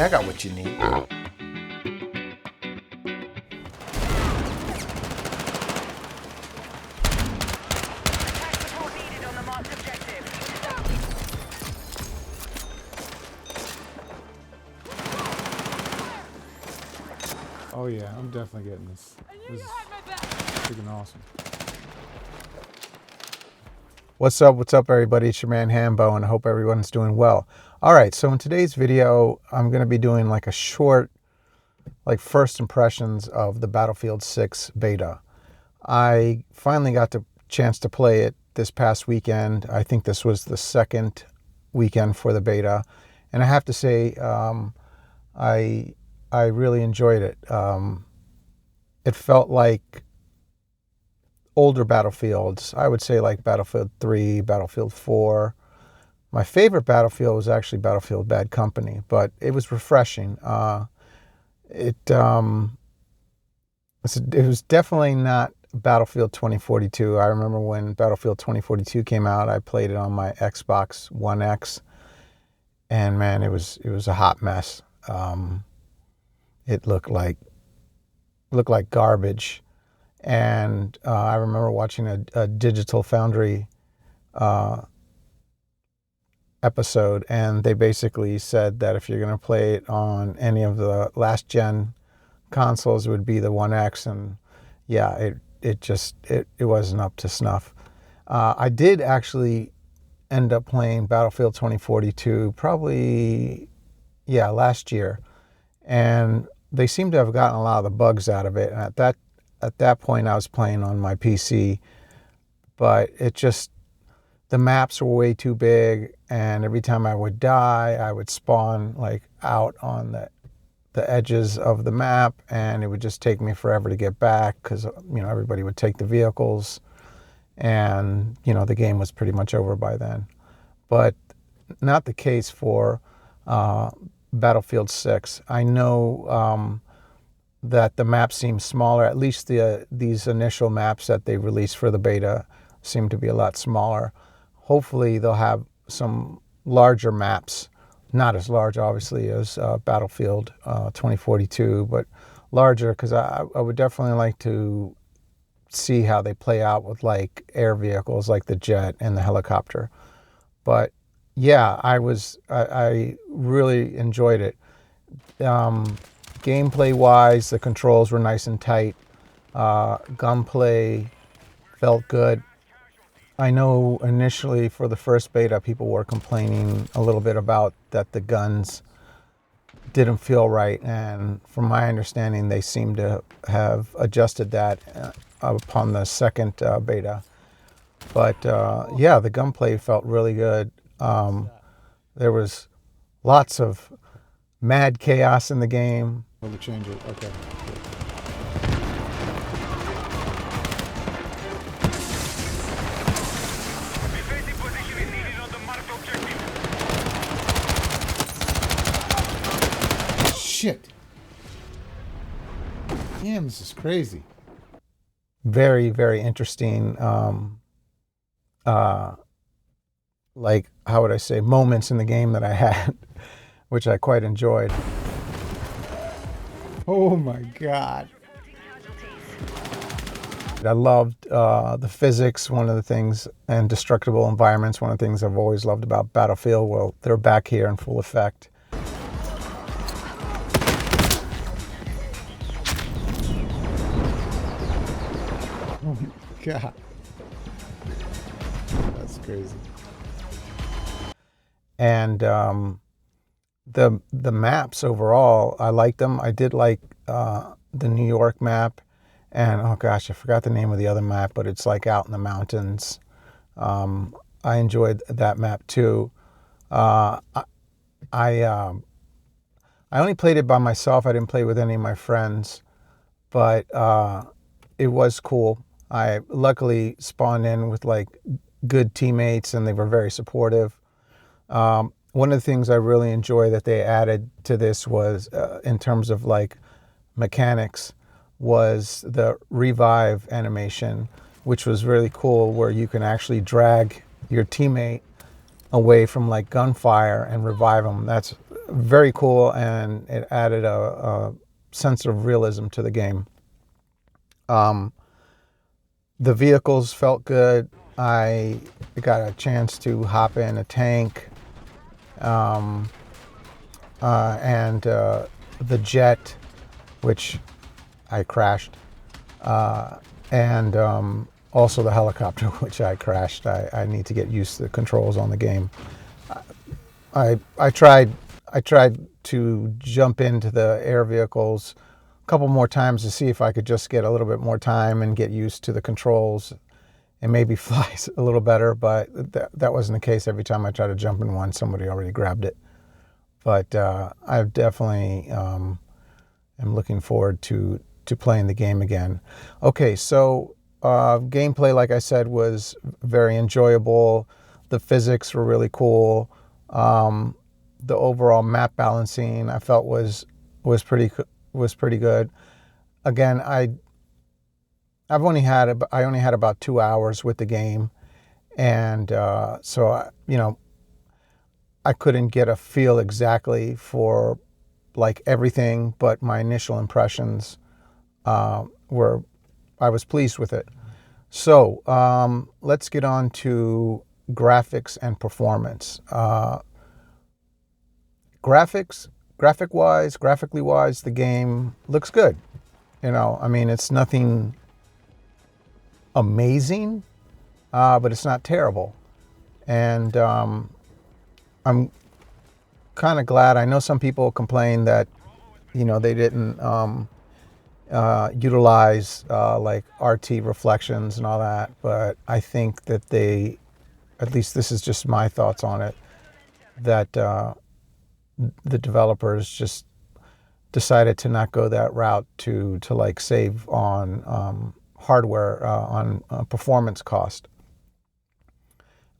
I got what you need. Oh yeah, I'm definitely getting this. This is freaking awesome. What's up, everybody? It's your man Hambo, and I hope everyone's doing well. All right, so in today's video, I'm going to be doing like a short, like first impressions of the Battlefield 6 beta. I finally got the chance to play it this past weekend. I think this was the second weekend for the beta, and I have to say, I really enjoyed it. It felt like older Battlefields. I would say like Battlefield 3, Battlefield 4. My favorite Battlefield was actually Battlefield Bad Company, but it was refreshing. It was definitely not Battlefield 2042. I remember when Battlefield 2042 came out, I played it on my Xbox One X, and man, it was a hot mess. It looked like garbage. And I remember watching a Digital Foundry episode, and they basically said that if you're going to play it on any of the last gen consoles, it would be the One X, and yeah, it wasn't up to snuff. I did actually end up playing Battlefield 2042 probably, yeah, last year, and they seem to have gotten a lot of the bugs out of it. And at that point, I was playing on my PC, but the maps were way too big, and every time I would die, I would spawn like out on the edges of the map, and it would just take me forever to get back because, you know, everybody would take the vehicles, and, you know, the game was pretty much over by then. But not the case for Battlefield 6. I know that the map seems smaller. At least these initial maps that they released for the beta seem to be a lot smaller. Hopefully they'll have some larger maps, not as large obviously as Battlefield 2042, but larger, because I would definitely like to see how they play out with like air vehicles like the jet and the helicopter. But yeah, I really enjoyed it. Gameplay wise, the controls were nice and tight. Gunplay felt good. I know initially for the first beta, people were complaining a little bit about that the guns didn't feel right, and from my understanding, they seem to have adjusted that upon the second beta. But yeah, the gunplay felt really good. There was lots of mad chaos in the game. Will it change it? Okay. Shit. Damn, this is crazy. Very, very interesting. Like, how would I say, moments in the game that I had, which I quite enjoyed. Oh my God. I loved the physics, one of the things, and destructible environments, one of the things I've always loved about Battlefield. Well, they're back here in full effect. Oh my God. That's crazy. And the maps overall, I liked them. I did like the New York map, and oh gosh, I forgot the name of the other map, but it's like out in the mountains. I enjoyed that map too. I only played it by myself. I didn't play with any of my friends, but it was cool. I luckily spawned in with like good teammates, and they were very supportive. One of the things I really enjoy that they added to this was, in terms of like mechanics, was the revive animation, which was really cool, where you can actually drag your teammate away from like gunfire and revive them. That's very cool, and it added a sense of realism to the game. The vehicles felt good. I got a chance to hop in a tank, and the jet, which I crashed, and also the helicopter, which I crashed. I need to get used to the controls on the game. I tried to jump into the air vehicles a couple more times to see if I could just get a little bit more time and get used to the controls and maybe fly a little better, but that wasn't the case. Every time I tried to jump in one, somebody already grabbed it. But I definitely am looking forward to playing the game again. Okay, so gameplay, like I said, was very enjoyable. The physics were really cool. The overall map balancing I felt was pretty good. Again, I only had about 2 hours with the game, and so I couldn't get a feel exactly for like everything, but my initial impressions were, I was pleased with it. So let's get on to graphics and performance. Graphically wise, the game looks good. I mean, it's nothing amazing, but it's not terrible. And I'm kind of glad. I know some people complain that, they didn't utilize like RT reflections and all that, but I think that at least this is just my thoughts on it, that the developers just decided to not go that route to like save on hardware, on performance cost.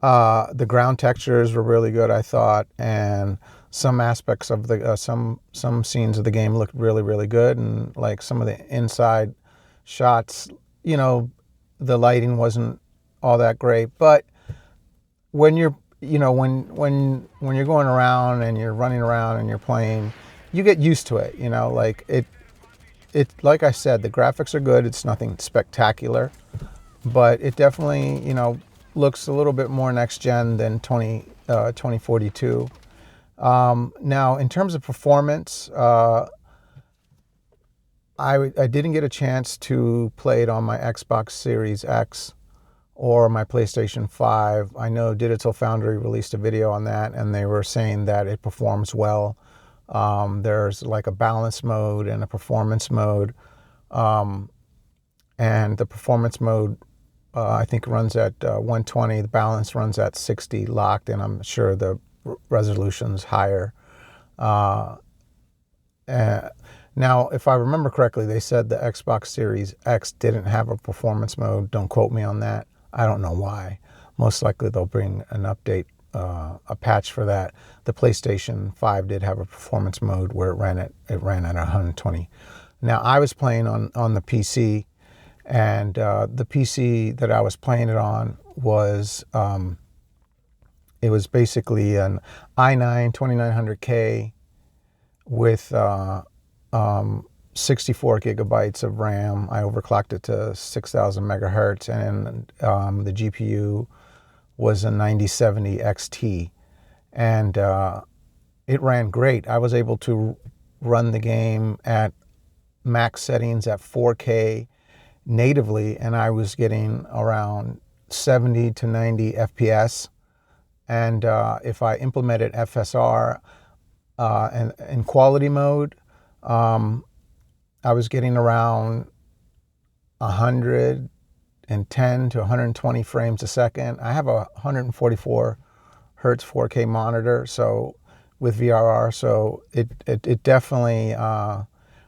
The ground textures were really good, I thought, and some aspects of the some scenes of the game looked really, really good, and like some of the inside shots, the lighting wasn't all that great, but when you're when you're going around and you're running around and you're playing, you get used to it. Like it like I said, the graphics are good. It's nothing spectacular, but it definitely looks a little bit more next gen than 2042. Now, in terms of performance, I didn't get a chance to play it on my Xbox Series X or my PlayStation 5. I know Digital Foundry released a video on that, and they were saying that it performs well. There's like a balance mode and a performance mode. And the performance mode, I think, runs at 120. The balance runs at 60 locked, and I'm sure the resolution's higher. Now, if I remember correctly, they said the Xbox Series X didn't have a performance mode. Don't quote me on that. I don't know why. Most likely they'll bring an update, a patch for that. The PlayStation 5 did have a performance mode where it ran at 120. Now, I was playing on the PC, and the PC that I was playing it on was it was basically an i9 2900K with 64 gigabytes of RAM. I overclocked it to 6,000 megahertz, and the GPU was a 9070 XT, and it ran great. I was able to run the game at max settings at 4K natively, and I was getting around 70 to 90 FPS. And if I implemented FSR and in quality mode, I was getting around 110 to 120 frames a second. I have a 144 hertz 4K monitor, so with VRR, so it definitely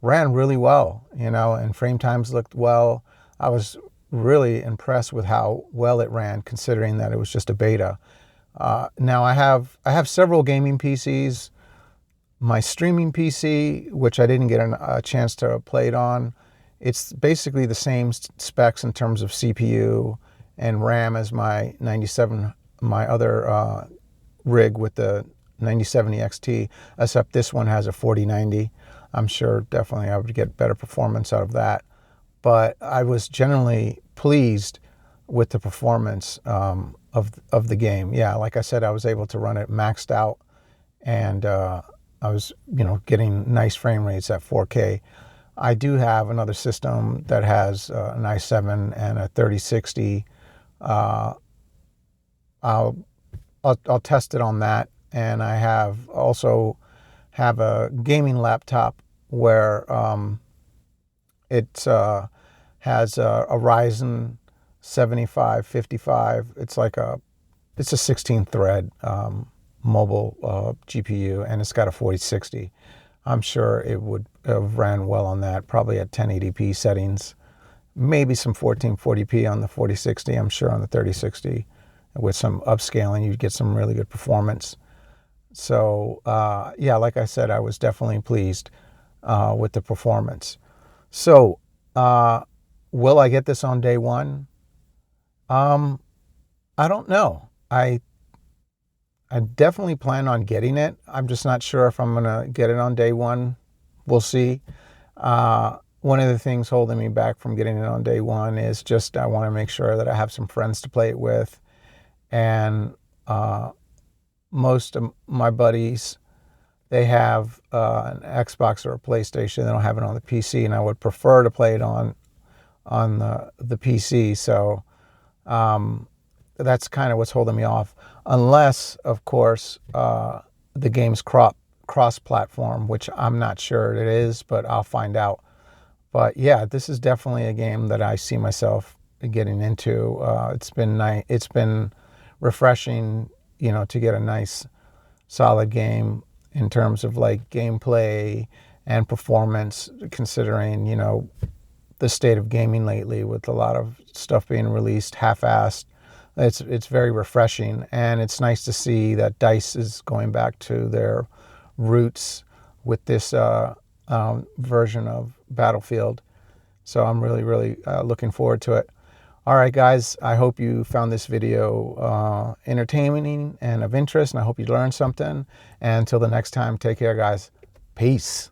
ran really well, and frame times looked well. I was really impressed with how well it ran, considering that it was just a beta. Now I have several gaming PCs. My streaming PC, which I didn't get a chance to play it on, it's basically the same specs in terms of CPU and RAM as my 97, my other rig with the 9070 XT, except this one has a 4090. I'm sure definitely I would get better performance out of that. But I was generally pleased with the performance of the game. Yeah, like I said, I was able to run it maxed out, and I was, getting nice frame rates at 4K. I do have another system that has an i7 and a 3060. I'll test it on that, and I have also have a gaming laptop where it has a Ryzen 7555. It's a 16 thread mobile GPU, and it's got a 4060. I'm sure it would have ran well on that, probably at 1080p settings, maybe some 1440p on the 4060. I'm sure on the 3060 with some upscaling you'd get some really good performance. So yeah, like I said, I was definitely pleased with the performance. So will I get this on day one? I don't know. I definitely plan on getting it. I'm just not sure if I'm gonna get it on day one. We'll see. One of the things holding me back from getting it on day one is just I want to make sure that I have some friends to play it with. And most of my buddies, they have an Xbox or a PlayStation. They don't have it on the PC, and I would prefer to play it on the PC. So that's kind of what's holding me off, unless, of course, the game's cross-platform, which I'm not sure it is, but I'll find out. But yeah, this is definitely a game that I see myself getting into. It's been refreshing, to get a nice, solid game in terms of like gameplay and performance, considering, the state of gaming lately with a lot of stuff being released half-assed. It's very refreshing, and it's nice to see that DICE is going back to their roots with this version of Battlefield. So I'm really, really looking forward to it. All right, guys, I hope you found this video entertaining and of interest, and I hope you learned something. And until the next time, take care, guys. Peace.